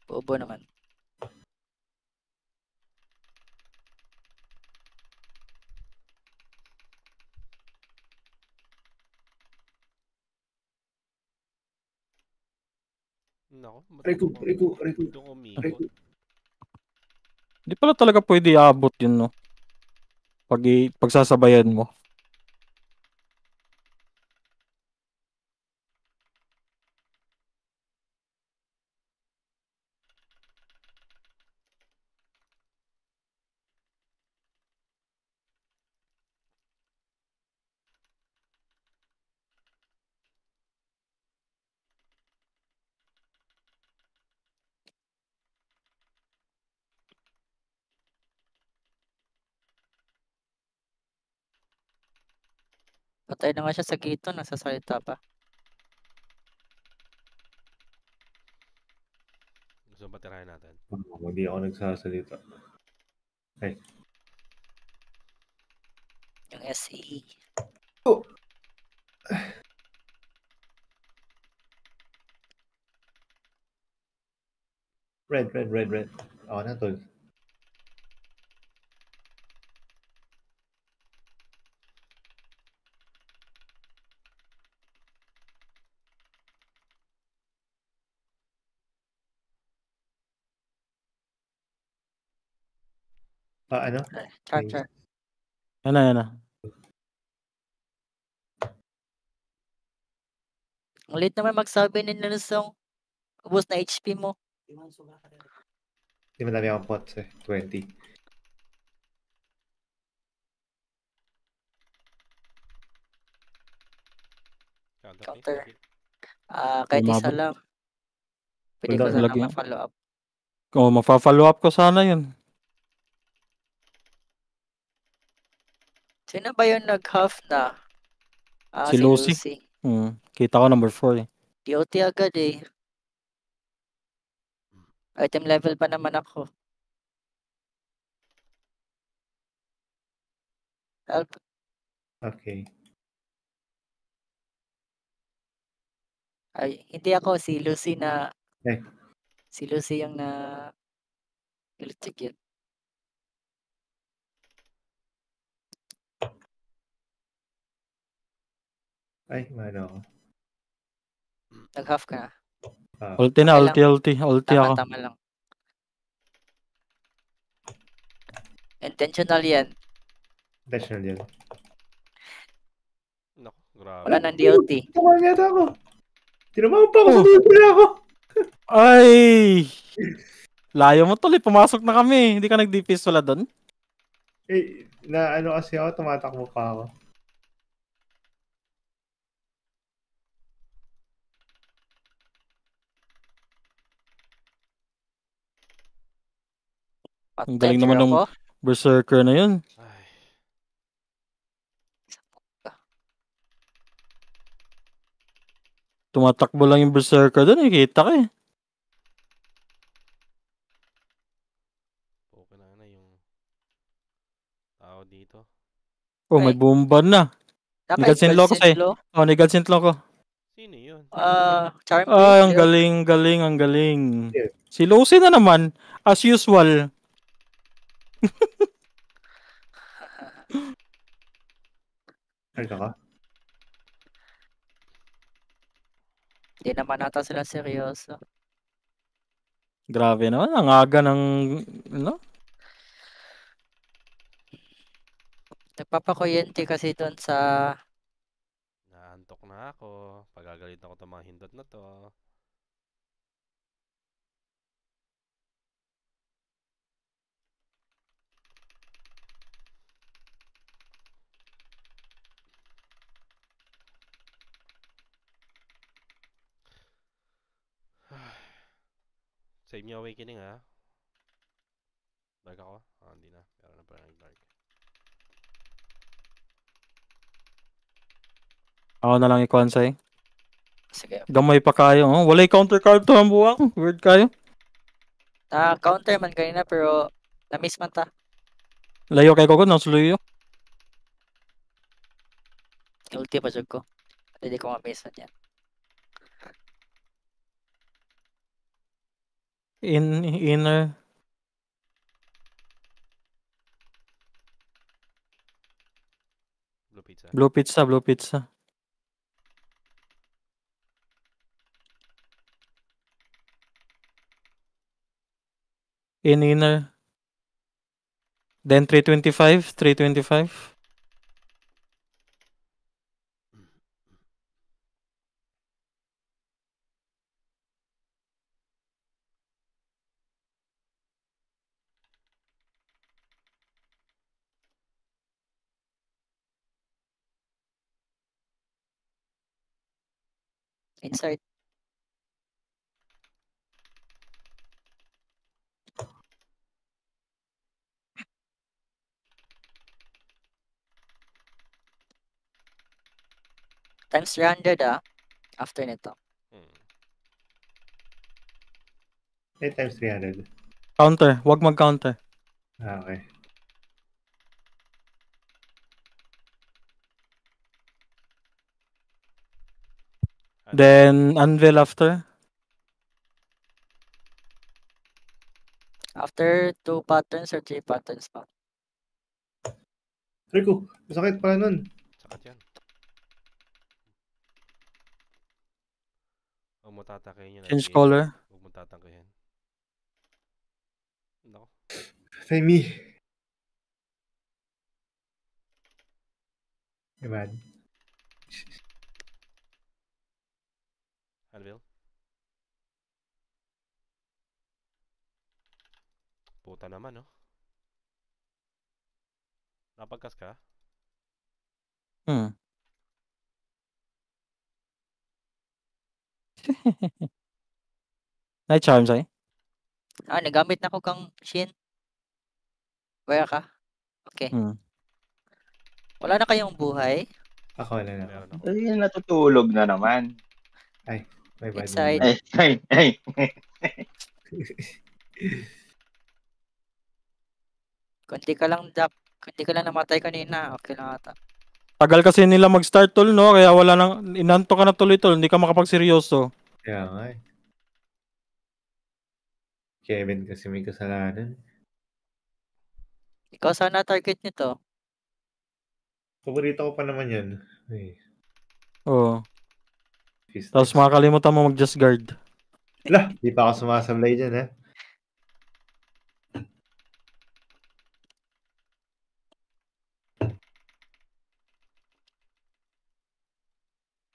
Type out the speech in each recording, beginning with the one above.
Bobo naman. Nako, Rico. doon umikot. Di pala talaga pwede iabot yun, no? Pagsasabayan mo. Patay na nga siya sa gate, nagsasalita pa. Gusto ba tirahin natin? Hindi ako nagsasalita. Ay. Yung SE. Oh. Red. Ako na, tol. Ano? Char. Yan na. Ang late naman magsabi ni Nelsong. Ubus na HP mo. Hindi madami akong pots eh. 20. Counter. Kahit isa Umabot. lang. Pwede ko sana ma-follow up. Mafa-follow up ko sana yun. Sino ba yung nag-half na? Si Lucy. Kita ko number 4 eh. DOT agad eh. Item level pa naman ako. Help. Okay. Ay, hindi ako. Si Lucy na... Okay. Si Lucy yung na... Electric yun. Ay, ano ako. Nag-half ka na. Ulti na, ulti ako. Tama lang. Intentional yan. Naku, grabe. Wala nang DOT. Tumawa yata ako. Tinamawag pa ako sa libre ako. Ay! Layo mo tuloy, pumasok na kami. Hindi ka nag-DPS wala doon? Eh, na ano kasi ako, tumatakbo pa ako. Ang galing naman ng berserker na yun. Ay. Tumatakbo lang yung berserker doon, kita ka eh. Okay na yung tao dito. Oh, may bomba na. Nag-Godsin Loco sa'yo. Oh, nag-Godsin Loco. Sino yun? Charm. Ay, ang galing. Si Lucy na naman, as usual. Ay, ka? Hindi naman nata sila seryoso. Grabe naman, ang aga ng, ano? Nagpapakuyente kasi doon sa... Naantok na ako. Pagagalit ako itong mga hindot na to. Save niyo awakening ha. Dark ako? Hindi na. Pero na pala nag-dark. Ako na lang i-consay. Sige. Gamay pa kayo. Oh. Walay counter card to ang buwang. Weird kayo. Counter man kanina pero na-miss man ta. Layo kay Kogo, nasuluyo. Ulti pa jud ko. Hindi ko ma-miss yan. Inner. Blue pizza. Blue pizza, blue pizza. Inner. Then 325, 325. Inside. Times 300 after nito. Hmm. 8 times 300. Counter. Wag mag-counter. Okay. Then anvil after. After 2 patterns or 3 patterns pa. Rico, masakit pala nun. Sakat yan. Huwag mo tatakayin yun. Change IPA. color. Huwag mo tatakayin. Nako. Say me. Bad. Anvil. Puta naman, no? Napagkas ka? Night charms ay. Nagamit na ko kang Shin. Where ka? Okay. Wala na kayong buhay. Ako wala na. Meron ako. Ay, natutulog na naman. May bad Inside. mood. Ay. Kunti ka lang, Dak. Kunti ka lang namatay kanina. Okay lang ata. Tagal kasi nila mag-start tol, no? Kaya wala nang inanto ka na tuloy tol, hindi ka makapagseryoso. Kaya nga eh. Kevin kasi may kasalanan. Ikaw sana target nito. Paborito ko pa naman yun. Ay, Oo. Fist Tapos X. makakalimutan mo mag-just guard. Lah, di pa ako sumasablay dyan ha.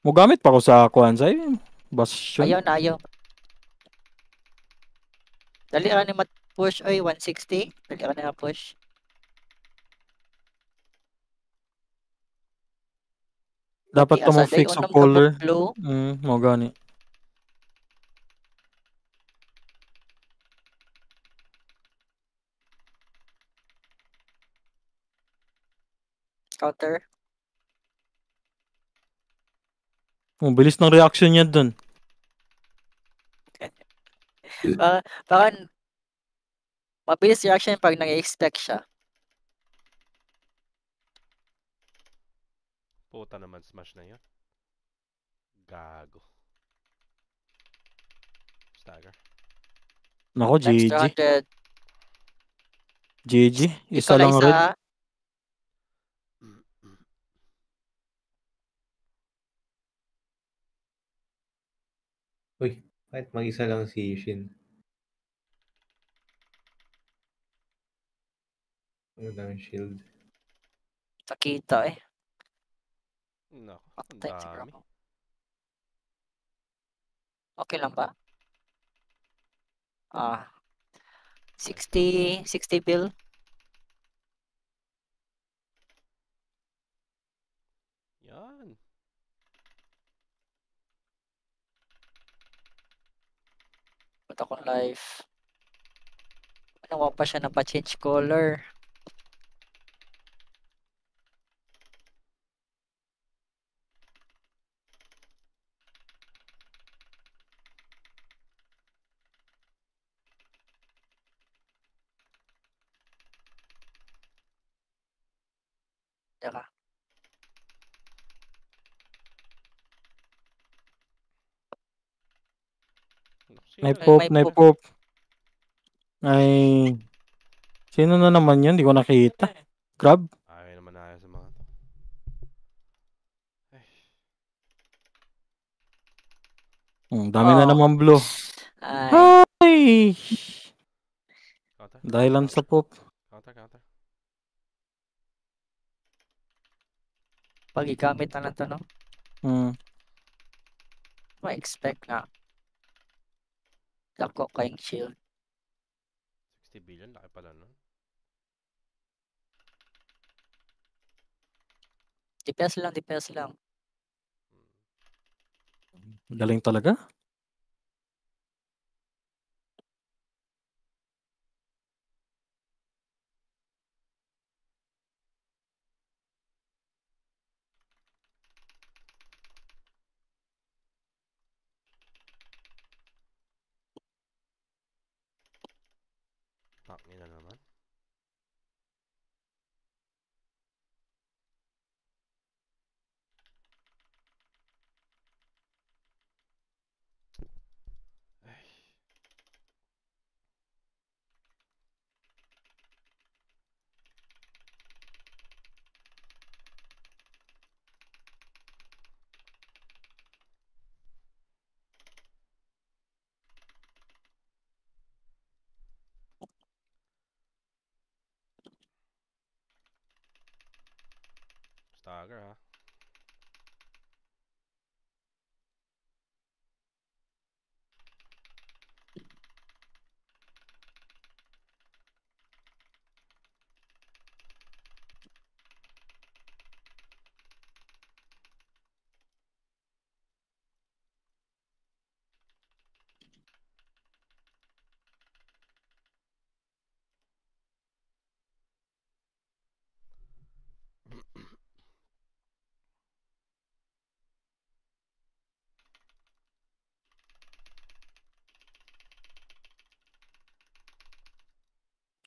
Mugamit pa ako sa Kwanzaa. Bastion. Ayaw na, ayaw. Dali ka na mat-push. Oy, 160. Dali ka na push. Dapat to mo fix ang color. Blue. Mo gani. Counter. Bilis ng reaction niya dun. Baka mabilis reaction pag nag-expect siya. Puta naman, smash na yun. Gago. Stagger. Nako, Times GG. 200. GG. Isa Ikaw lang red. Uy, kahit mag-isa lang si Shin. Ano lang shield. Sakita eh. Nako, ang Patay siguro dami. ako. Okay lang ba? 60 bill. Yan. Punta ko live. Nawa pa siya na pa-change color. Teka. Naku, May sino pop, May may pop. pop. Ay, sino na naman yun? Di ko nakita. Grab? Ayaw naman ayaw sa mga to. Ay, Dami na Oh. naman blue. Ay, Ay! counter. Dahilan sa pop. Counter. pag igamit na lang to, no? Hmm. Ma-expect nga. Dako kayong shield. 60 billion, laki pala nun. DPS lang. Galing talaga. Tangin na naman. Ay, stagger ha.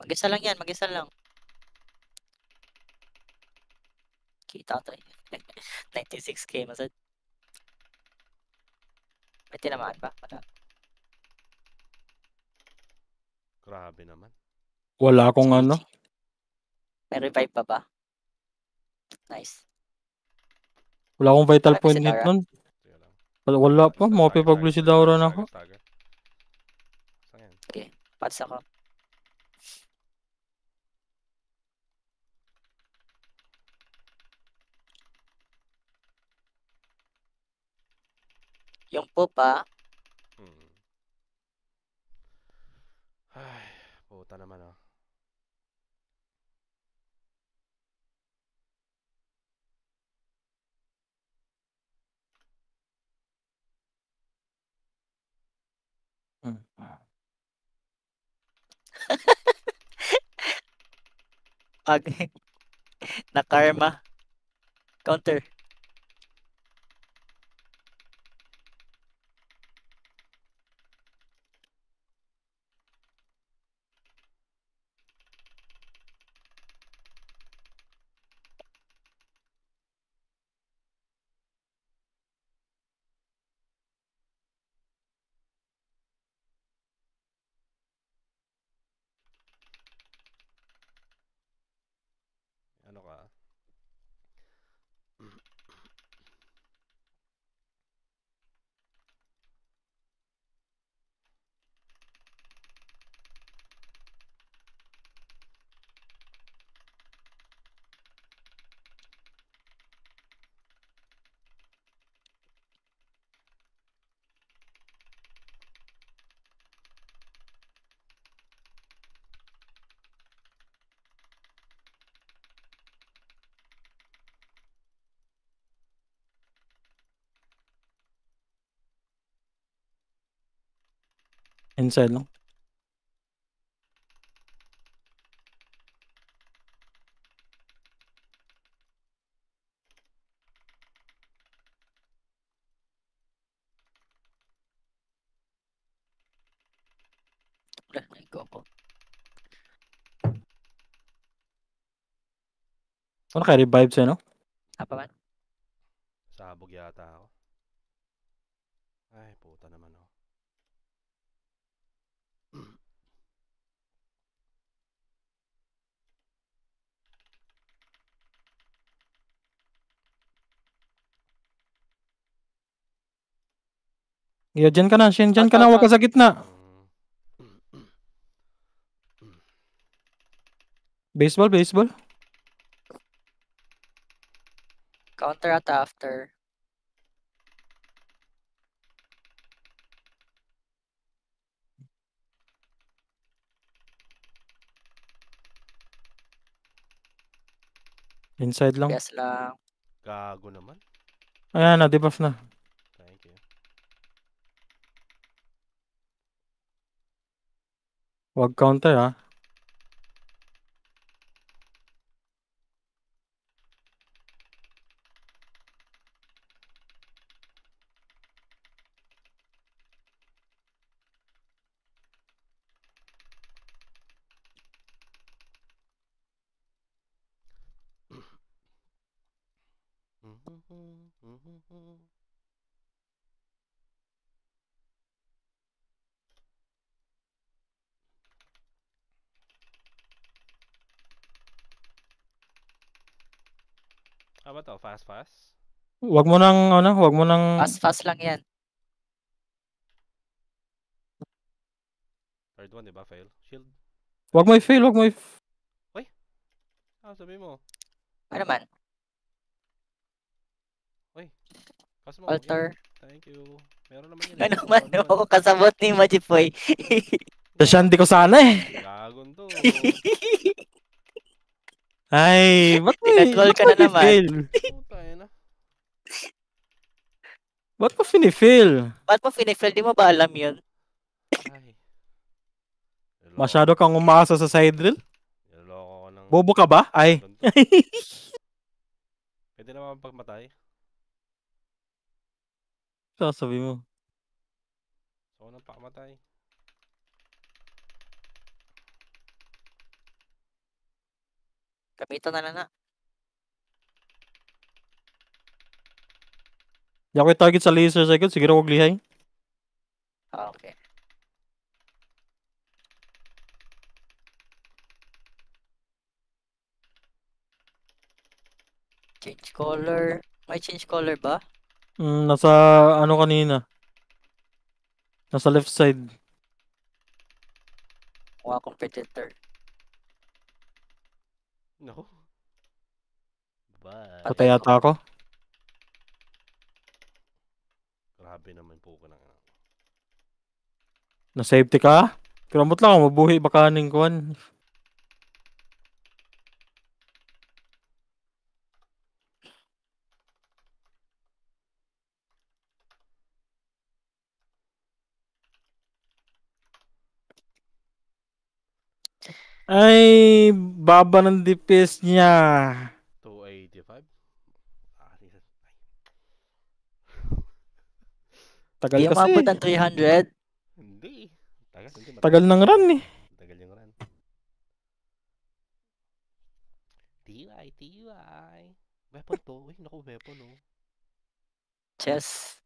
Mag-isa lang yan, mag-isa lang. Kita to eh. 96k masad. May tinamaan ba? Wala. Grabe naman. Wala akong GG. ano. May revive pa ba? Nice. Wala akong vital Marami point si hit Dara. nun. Sige lang. Wala pa. Mapipag-blue si Daura na ako. Stagger. Saan yan? Okay, pads ako. Yung pupa, Hmm. Ay, puta naman oh. Hmm. pag na karma. Counter. Ano ka? Inside lang. Wala, nag-go ko. Ano kaya revive sa'yo, no? Apa man? Sabog yata ako. Ay, puta naman oh. Yeah, dyan ka na, Shin. Dyan ka na, huwag ka sa gitna. Baseball, baseball. Counter at after. Inside lang. Yes lang. Gago naman. Ayan na, debuff na. Thank you. Huwag counter ha. Ba to? Fast, fast? Huwag mo nang Fast lang yan. Third one, di ba? Fail. Shield. Huwag mo i-fail, huwag mo Sabi mo. Ano man? Pass mo. Alter. Yeah. Thank you. Meron naman yun. Ano man? Ako kasabot ni Majipoy. Sa Shandy ko sana eh. Gagon to. Ay, ba't mo Tinatroll ka na naman. i-fail? Putay na. Ba't mo fini-fail? Ba't mo finifill? Di mo ba alam yun? Ay. Masyado kang umaasa sa side drill? Niloloko ko ng... Bobo ka ba? Ay. Pwede naman pagmatay. Sasabi mo. So, nang pakamatay. Gamitan na lang na. Di ako i-target sa laser cycle. Siguro huwag lihay. Okay. Change color. May change color ba? Nasa ano kanina. Nasa left side. Mga competitor. No. Bye. Patay yata ako. Grabe naman po ka na. Na safety ka? Kiramot lang ako. Mabuhi baka ning kuhan. Ay, baba ng DPS niya. 285? Tagal Di kasi. umabot ng 300. Hindi. Hindi. Tagal ng run eh. Tagal yung run. TY. Weapon to. Uy, naku, weapon oh. Chess.